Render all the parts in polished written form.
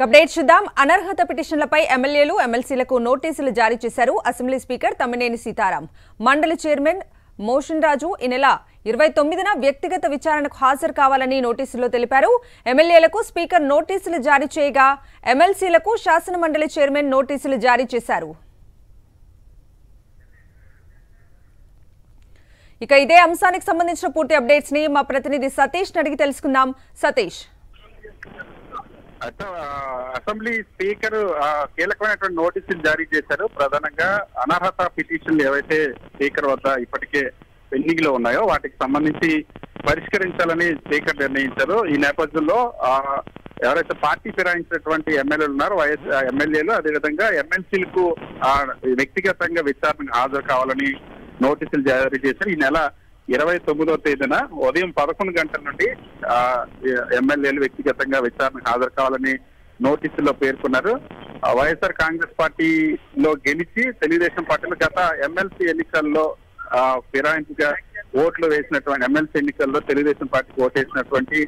Update చూద్దాం. అనర్హత పిటిషన్లపై ఎమ్మెల్యేలు ఎమ్మెల్సీలకు నోటీసులు జారీ చేశారు అసెంబ్లీ స్పీకర్ తమ్మినేని సీతారాం. మండలి చైర్మన్ మోషన్ రాజు ఈ నెల 29న వ్యక్తిగత విచారణకు హాజరు కావాలని నోటీసులో తెలిపారు. ఎమ్మెల్యేలకు స్పీకర్ నోటీసులు జారీ చేయగా ఎమ్మెల్సీలకు శాసన మండలి చైర్మన్ నోటీసులు జారీ చేశారు. ఇక ఇదే అంశానికి సంబంధించిన పూర్తి అప్డేట్స్ ని మా ప్రతినిధి సతీష్ అడిగి తెలుసుకుందాం. సతీష్, అసెంబ్లీ స్పీకర్ కీలకమైనటువంటి నోటీసులు జారీ చేశారు. ప్రధానంగా అనర్హత పిటిషన్లు ఏవైతే స్పీకర్ వద్ద ఇప్పటికే పెండింగ్ లో ఉన్నాయో వాటికి సంబంధించి పరిష్కరించాలని స్పీకర్ నిర్ణయించారు. ఈ నేపథ్యంలో ఎవరైతే పార్టీ ఫిరాయించినటువంటి ఎమ్మెల్యేలు ఉన్నారో ఎమ్మెల్యేలు అదేవిధంగా ఎమ్మెల్సీలకు వ్యక్తిగతంగా విచారణకు హాజరు కావాలని నోటీసులు జారీ చేశారు. ఈ నెల 29వ తేదీన ఉదయం 11 గంటల నుండి ఎమ్మెల్యేలు వ్యక్తిగతంగా విచారణకు హాజరు కావాలని నోటీసుల్లో పేర్కొన్నారు. వైఎస్ఆర్ కాంగ్రెస్ పార్టీలో గెలిచి తెలుగుదేశం పార్టీలో గత ఎమ్మెల్సీ ఎన్నికల్లో ఫిరాయింపుగా ఓట్లు వేసినటువంటి ఎమ్మెల్సీ ఎన్నికల్లో తెలుగుదేశం పార్టీకి ఓటేసినటువంటి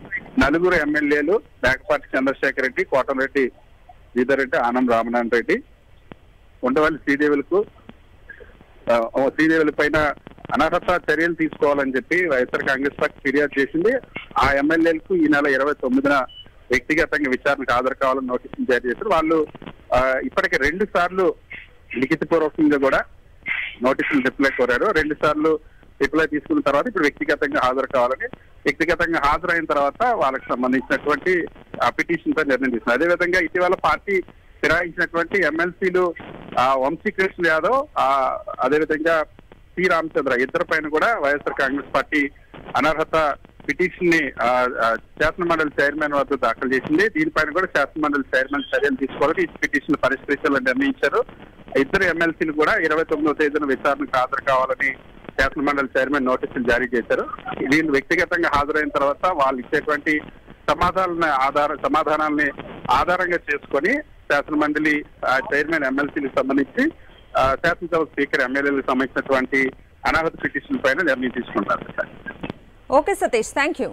4 ఎమ్మెల్యేలు మేకపాటి చంద్రశేఖర్ రెడ్డి, కోటంరెడ్డి శ్రీధర్ రెడ్డి, ఆనం రామనారాయణ రెడ్డి, ఉండవల్లి శ్రీదేవుల పైన అనర్హత చర్యలు తీసుకోవాలని చెప్పి వైఎస్ఆర్ కాంగ్రెస్ పార్టీ ఫిర్యాదు చేసింది. ఆ ఎమ్మెల్యేలకు ఈ నెల 29న వ్యక్తిగతంగా విచారణకు హాజరు కావాలని నోటీసులు జారీ చేశారు. వాళ్ళు ఇప్పటికే 2 సార్లు లిఖితపూర్వకంగా కూడా నోటీసులు రిప్లై కోరారు. 2 సార్లు రిప్లై తీసుకున్న తర్వాత ఇప్పుడు వ్యక్తిగతంగా హాజరు కావాలని, వ్యక్తిగతంగా హాజరైన తర్వాత వాళ్ళకి సంబంధించినటువంటి పిటిషన్ పై నిర్ణయం తీసుకున్నారు. అదేవిధంగా ఇటీవల పార్టీ ఫిరాయించినటువంటి ఎమ్మెల్సీలు వంశీకృష్ణ యాదవ్ అదేవిధంగా సి రామచంద్ర ఇద్దరు పైన కూడా వైఎస్ఆర్ కాంగ్రెస్ పార్టీ అనర్హత పిటిషన్ ని శాసన మండలి చైర్మన్ వద్ద దాఖలు చేసింది. దీనిపైన కూడా శాసన మండలి చైర్మన్ చర్యలు తీసుకోవాలని ఈ పిటిషన్ పరిష్కరించాలని నిర్ణయించారు. ఇద్దరు ఎమ్మెల్సీలు కూడా 29వ తేదీన విచారణకు హాజరు కావాలని శాసన మండలి చైర్మన్ నోటీసులు జారీ చేశారు. వీళ్ళు వ్యక్తిగతంగా హాజరైన తర్వాత వాళ్ళు ఇచ్చేటువంటి సమాధానాలని ఆధారంగా చేసుకొని శాసన మండలి చైర్మన్ ఎమ్మెల్సీలకు సంబంధించి శాసనసభ స్పీకర్ ఎమ్మెల్యేలకు సంబంధించినటువంటి అనర్హత పిటిషన్ పైన నిర్ణయం తీసుకుంటారు. Okay Satish, thank you.